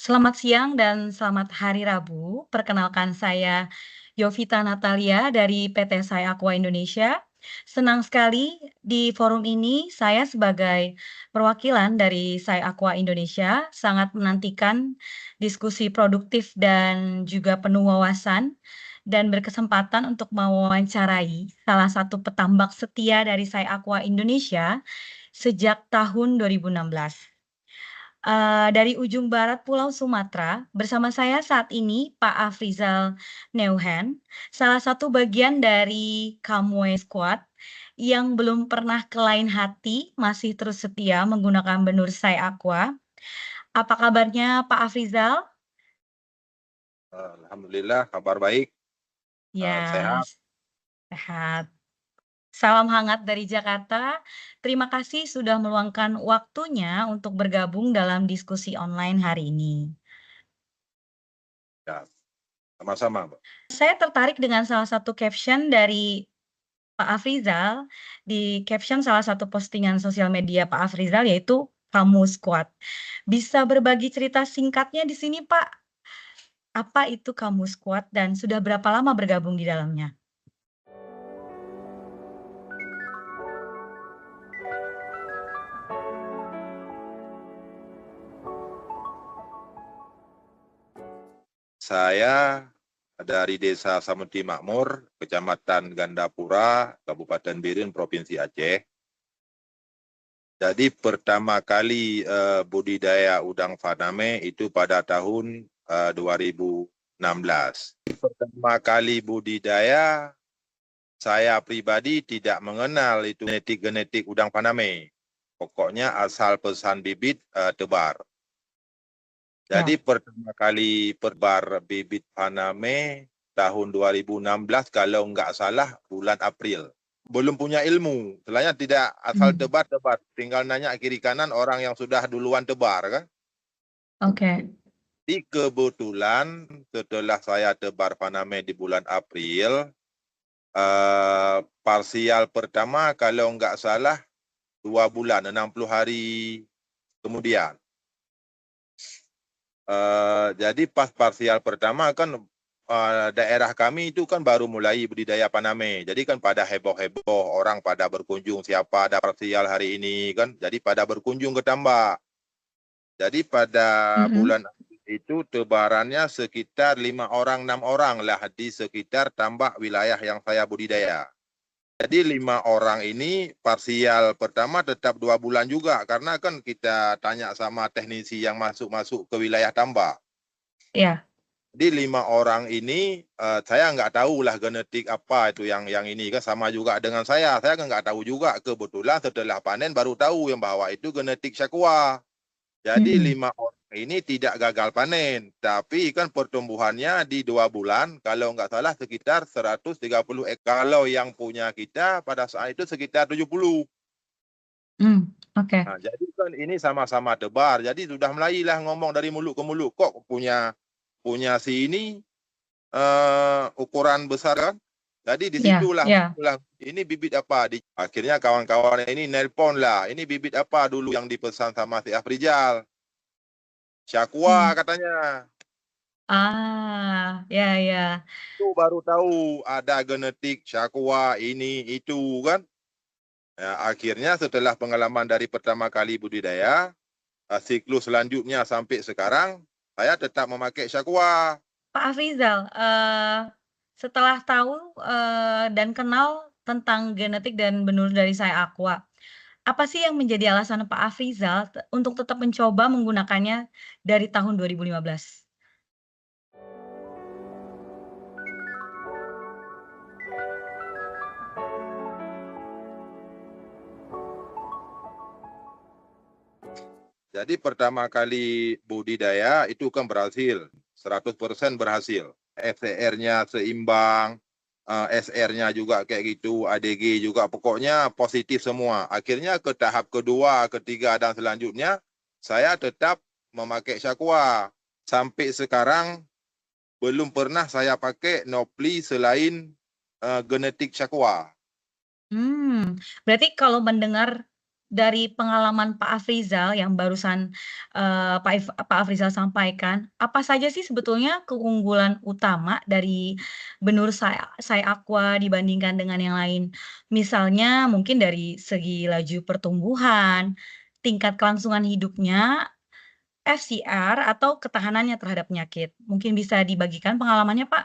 Selamat siang dan selamat Hari Rabu. Perkenalkan saya Yovita Natalia dari PT Sai Aqua Indonesia. Senang sekali di forum ini saya sebagai perwakilan dari Sai Aqua Indonesia sangat menantikan diskusi produktif dan juga penuh wawasan dan berkesempatan untuk mewawancarai salah satu petambak setia dari Sai Aqua Indonesia sejak tahun 2016. Dari ujung barat Pulau Sumatera, bersama saya saat ini Pak Afrizal Neuhen, salah satu bagian dari Kamue Squad yang belum pernah ke lain hati, masih terus setia menggunakan benur Sai Aqua. Apa kabarnya Pak Afrizal? Alhamdulillah kabar baik, Ya, sehat. sehat. Salam hangat dari Jakarta. Terima kasih sudah meluangkan waktunya untuk bergabung dalam diskusi online hari ini. Ya, sama-sama, Mbak. Saya tertarik dengan salah satu caption dari Pak Afrizal, di caption salah satu postingan sosial media Pak Afrizal yaitu "Kamu Squad". Bisa berbagi cerita singkatnya di sini, Pak? Apa itu Kamu Squad dan sudah berapa lama bergabung di dalamnya? Saya dari Desa Samudi Makmur, Kecamatan Gandapura, Kabupaten Biren, Provinsi Aceh. Jadi pertama kali budidaya udang faname itu pada tahun 2016. Pertama kali budidaya, saya pribadi tidak mengenal itu genetik-genetik udang faname. Pokoknya asal pesan bibit tebar. Ya. Jadi pertama kali perbar bibit Faname tahun 2016 kalau nggak salah bulan April. Belum punya ilmu, selain tidak asal Mmm, tebar-tebar, tinggal nanya kiri kanan orang yang sudah duluan tebar kan. oke. Di kebetulan setelah saya tebar Faname di bulan April, parsial pertama kalau nggak salah 2 bulan, 60 hari kemudian. Jadi pas parsial pertama kan daerah kami itu kan baru mulai budidaya Paname. Jadi kan pada heboh-heboh, orang pada berkunjung siapa ada parsial hari ini kan. Jadi pada berkunjung ke tambak. Jadi pada Mhm. bulan itu tebarannya sekitar 5 orang, 6 orang lah di sekitar tambak wilayah yang saya budidaya. Jadi 5 orang ini parsial pertama tetap 2 bulan juga karena kan kita tanya sama teknisi yang masuk-masuk ke wilayah tambak. Iya. Jadi 5 orang ini saya nggak tahu lah genetik apa itu yang ini kan sama juga dengan saya kan nggak tahu juga, kebetulan setelah panen baru tahu yang bahwa itu genetik Syakwa. Jadi Mhm. 5 orang ini tidak gagal panen, tapi kan pertumbuhannya di 2 bulan kalau nggak salah sekitar 130 ekar. Kalau yang punya kita pada saat itu sekitar 70. Oke. Nah, jadi kan ini sama-sama tebar, jadi sudah mulailah ngomong dari mulut ke mulut, kok punya punya si ini ukuran besar kan. Jadi Iya, disitulah iya. ini bibit apa. Akhirnya kawan-kawan ini nelpon lah, ini bibit apa dulu yang dipesan sama si Afrizal. Syakwa Mmm. katanya. Ah, ya, ya. Itu baru tahu ada genetik Syakwa ini itu kan. Ya, akhirnya setelah pengalaman dari pertama kali budidaya, siklus selanjutnya sampai sekarang, saya tetap memakai Syakwa. Pak Afrizal, setelah tahu, dan kenal tentang genetik dan benur dari Sai Aqua, apa sih yang menjadi alasan Pak Afrizal untuk tetap mencoba menggunakannya dari tahun 2015? Jadi pertama kali budidaya itu kan berhasil, 100% berhasil. FTR-nya seimbang, SR-nya juga kayak gitu, ADG juga, pokoknya positif semua. Akhirnya ke tahap kedua, ketiga, dan selanjutnya, saya tetap memakai Syakwa. Sampai sekarang, belum pernah saya pakai Nopli selain genetik Syakwa. Berarti kalau mendengar dari pengalaman Pak Afrizal yang barusan, Pak Afrizal sampaikan, apa saja sih sebetulnya keunggulan utama dari benur Sai Aqua dibandingkan dengan yang lain? Misalnya mungkin dari segi laju pertumbuhan, tingkat kelangsungan hidupnya, FCR, atau ketahanannya terhadap penyakit. Mungkin bisa dibagikan pengalamannya, Pak?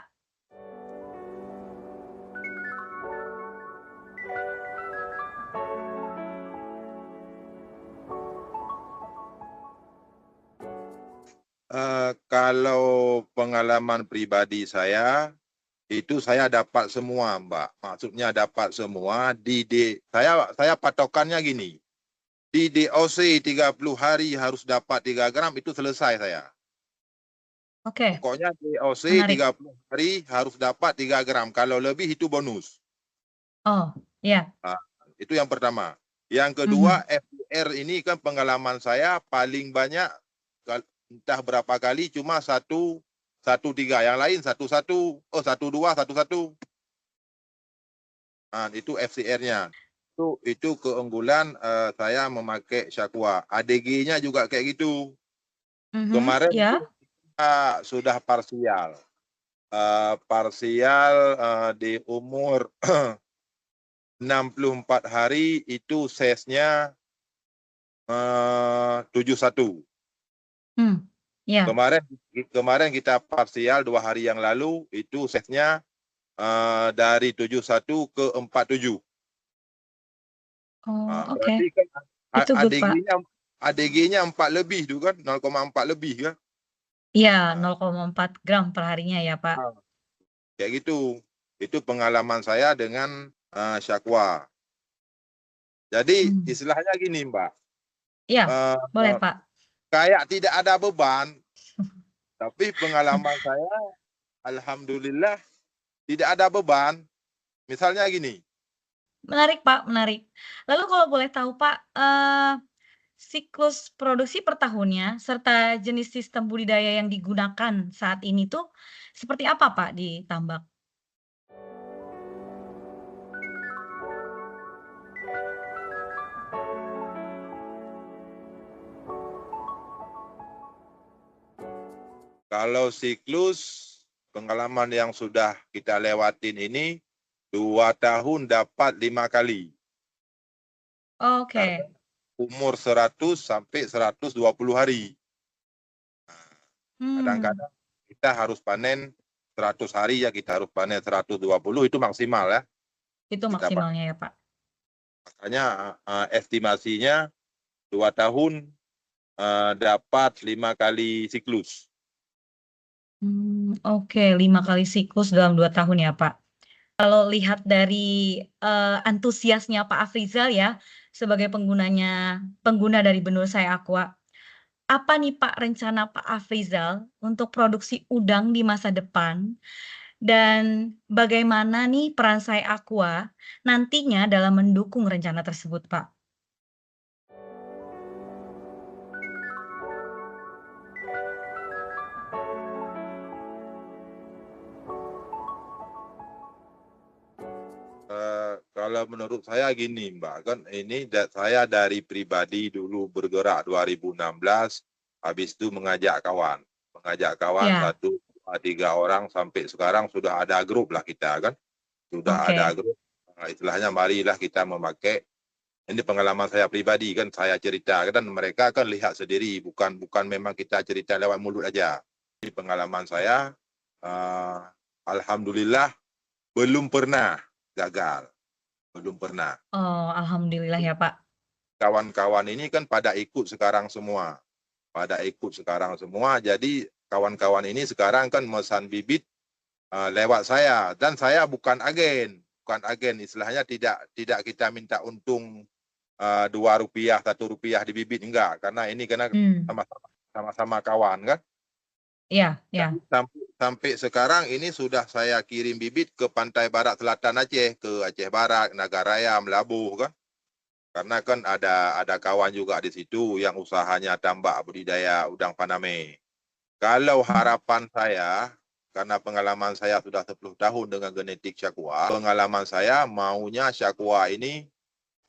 Kalau pengalaman pribadi saya, itu saya dapat semua, Mbak. Maksudnya dapat semua saya patokannya gini. Di DOC 30 hari harus dapat 3 gram itu selesai saya. Oke, Pokoknya DOC menarik. 30 hari harus dapat 3 gram. Kalau lebih itu bonus. Oh, iya. Nah, itu yang pertama. Yang kedua, Mhm. FDR ini kan pengalaman saya paling banyak entah berapa kali cuma satu tiga, yang lain satu dua satu satu. Nah, itu FCR-nya. Itu keunggulan saya memakai Shakwa. ADG-nya juga kayak gitu. Mhm, Kemarin itu iya? kita sudah parsial. Di umur 64 hari itu sesnya 71. Iya. Kemarin kemarin kita parsial 2 hari yang lalu itu sesnya dari 71 ke 47. Oh, oke. Berarti kan Itu good, Pak. ADG-nya 4 lebih itu kan, 0,4 lebih kan. Iya, Nah, 0,4 gram per harinya ya, Pak? ah, kayak gitu. Itu pengalaman saya dengan Shakwa. Jadi Mmm. istilahnya gini, Mbak, Iya, boleh, eee, Pak. kayak tidak ada beban, tapi pengalaman saya alhamdulillah tidak ada beban. Misalnya gini, Menarik, Pak, menarik. Lalu kalau boleh tahu, Pak, siklus produksi per tahunnya serta jenis sistem budidaya yang digunakan saat ini tuh seperti apa, Pak, di tambak? kalau siklus pengalaman yang sudah kita lewatin ini 2 tahun dapat 5 kali. Karena Oke. umur 100 sampai 120 hari. Mmm, Kadang-kadang kita harus panen 100 hari ya, kita harus panen 120 itu maksimal ya. itu Kita panen. maksimalnya ya, Pak? Makanya estimasinya 2 tahun dapat 5 kali siklus. Oke, 5 kali siklus dalam 2 tahun ya, Pak? Kalau lihat dari, antusiasnya Pak Afrizal ya, sebagai pengguna dari benur Saya Aqua, apa nih Pak rencana Pak Afrizal untuk produksi udang di masa depan? Dan bagaimana nih peran Saya Aqua nantinya dalam mendukung rencana tersebut, Pak? Kalau menurut saya gini, Mbak, kan ini saya dari pribadi dulu bergerak 2016, habis itu mengajak kawan Ya, 1, 2, 3 orang sampai sekarang sudah ada grup lah kita kan, sudah ada oke. grup. Istilahnya marilah kita memakai. Ini pengalaman saya pribadi kan saya cerita dan mereka kan lihat sendiri, bukan bukan memang kita cerita lewat mulut aja. Ini pengalaman saya, uh, alhamdulillah belum pernah gagal, belum pernah. Oh, alhamdulillah ya, Pak. Kawan-kawan ini kan pada ikut sekarang semua. Jadi kawan-kawan ini sekarang kan memesan bibit lewat saya dan saya bukan agen istilahnya tidak kita minta untung Rp2, Rp1 di bibit enggak, karena ini karena Mmm, sama-sama kawan kan. iya Jadi iya. sampai sekarang ini sudah saya kirim bibit ke pantai barat selatan Aceh, ke Aceh Barat, Nagaraya, Melabuh kan. Karena kan ada kawan juga di situ yang usahanya tambak budidaya udang faname. Kalau Mmm, harapan saya, karena pengalaman saya sudah 10 tahun dengan genetik Shakwa, pengalaman saya maunya Shakwa ini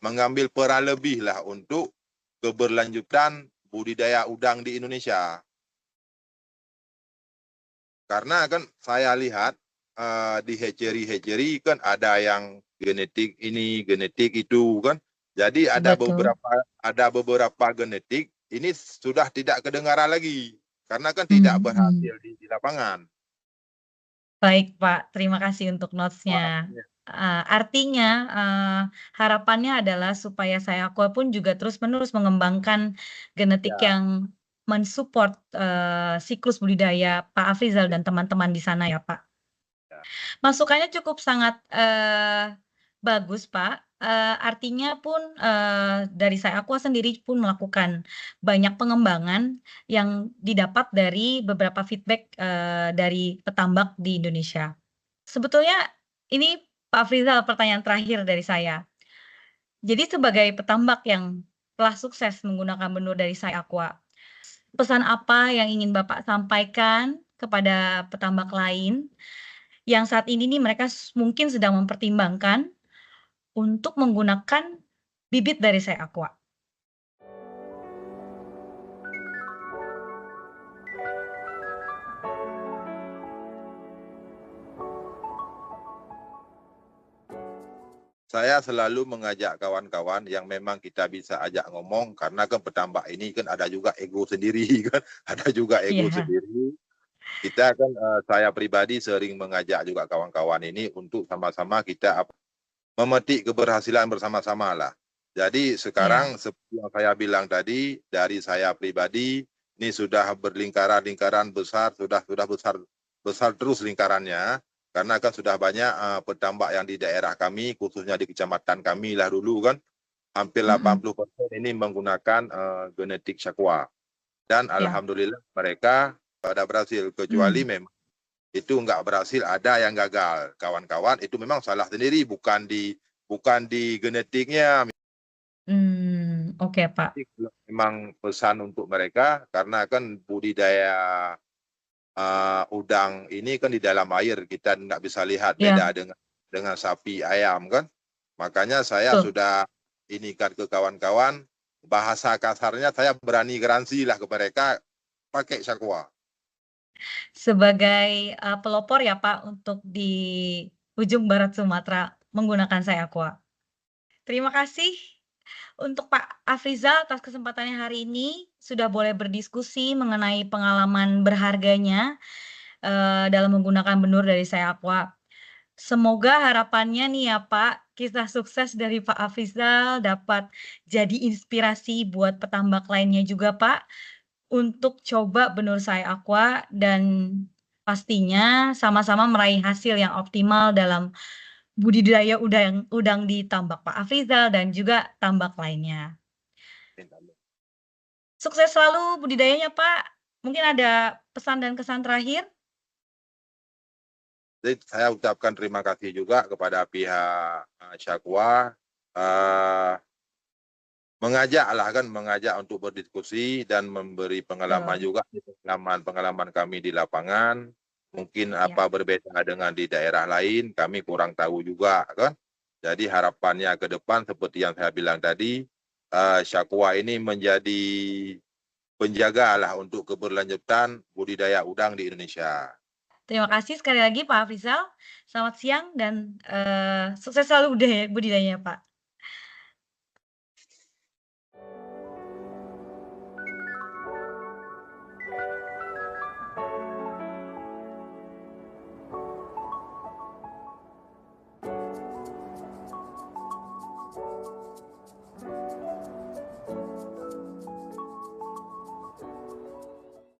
mengambil peran lebih lah untuk keberlanjutan budidaya udang di Indonesia. Karena kan saya lihat di hatchery kan ada yang genetik ini, genetik itu kan. Jadi Betul. ada beberapa genetik ini sudah tidak kedengaran lagi karena kan tidak Mhm, mhm. berhasil di lapangan. Baik, Pak, terima kasih untuk Wah, notes-nya. iya. Artinya, harapannya adalah supaya Saya Aqua pun juga terus-menerus mengembangkan genetik Ya, yang mensupport, siklus budidaya Pak Afrizal dan teman-teman di sana ya, Pak. ya, Masukannya cukup sangat, bagus, Pak, artinya pun, dari Saya Aqua sendiri pun melakukan banyak pengembangan yang didapat dari beberapa feedback, dari petambak di Indonesia. Sebetulnya ini Pak Afrizal pertanyaan terakhir dari saya. Jadi sebagai petambak yang telah sukses menggunakan benur dari Sai Aqua, pesan apa yang ingin Bapak sampaikan kepada petambak lain yang saat ini nih mereka mungkin sedang mempertimbangkan untuk menggunakan bibit dari Sai Aqua? saya selalu mengajak kawan-kawan yang memang kita bisa ajak ngomong karena kan petambak ini kan ada juga ego sendiri kan, ada juga ego Iya, sendiri. Kita kan saya pribadi sering mengajak juga kawan-kawan ini untuk sama-sama kita memetik keberhasilan bersama-sama lah. Jadi iya, sekarang seperti yang saya bilang tadi, dari saya pribadi ini sudah berlingkaran-lingkaran besar, sudah besar besar terus lingkarannya, karena kan sudah banyak petambak yang di daerah kami, khususnya di kecamatan kami lah dulu kan, hampir mhm, 80% ini menggunakan genetik Shakwa. Dan iya, alhamdulillah mereka pada berhasil, kecuali mmm, memang itu nggak berhasil, ada yang gagal. Kawan-kawan itu memang salah sendiri, bukan di genetiknya. oke, Pak, Memang pesan untuk mereka karena kan budidaya udang ini kan di dalam air, kita nggak bisa lihat iya, beda dengan sapi ayam kan. Makanya saya betul. sudah inikan ke kawan-kawan, bahasa kasarnya saya berani garansi lah ke mereka pakai Shakwa. Sebagai, pelopor ya, Pak, untuk di ujung barat Sumatera menggunakan Sai Aqua. Terima kasih untuk Pak Afrizal atas kesempatannya hari ini, sudah boleh berdiskusi mengenai pengalaman berharganya, dalam menggunakan benur dari Sai Aqua. Semoga harapannya nih ya Pak, kisah sukses dari Pak Afrizal dapat jadi inspirasi buat petambak lainnya juga Pak, untuk coba benur Sai Aqua dan pastinya sama-sama meraih hasil yang optimal dalam budidaya udang udang di tambak Pak Afrizal dan juga tambak lainnya. Sukses selalu budidayanya Pak. Mungkin ada pesan dan kesan terakhir? Jadi saya ucapkan terima kasih juga kepada pihak Shakwa, eh, mengajak untuk berdiskusi dan memberi pengalaman Betul, juga, pengalaman kami di lapangan. Mungkin iya. apa berbeda dengan di daerah lain, kami kurang tahu juga kan. Jadi harapannya ke depan seperti yang saya bilang tadi, Shakwa ini menjadi penjaga lah untuk keberlanjutan budidaya udang di Indonesia. Terima kasih sekali lagi Pak Afrizal. Selamat siang dan, sukses selalu budidayanya Pak.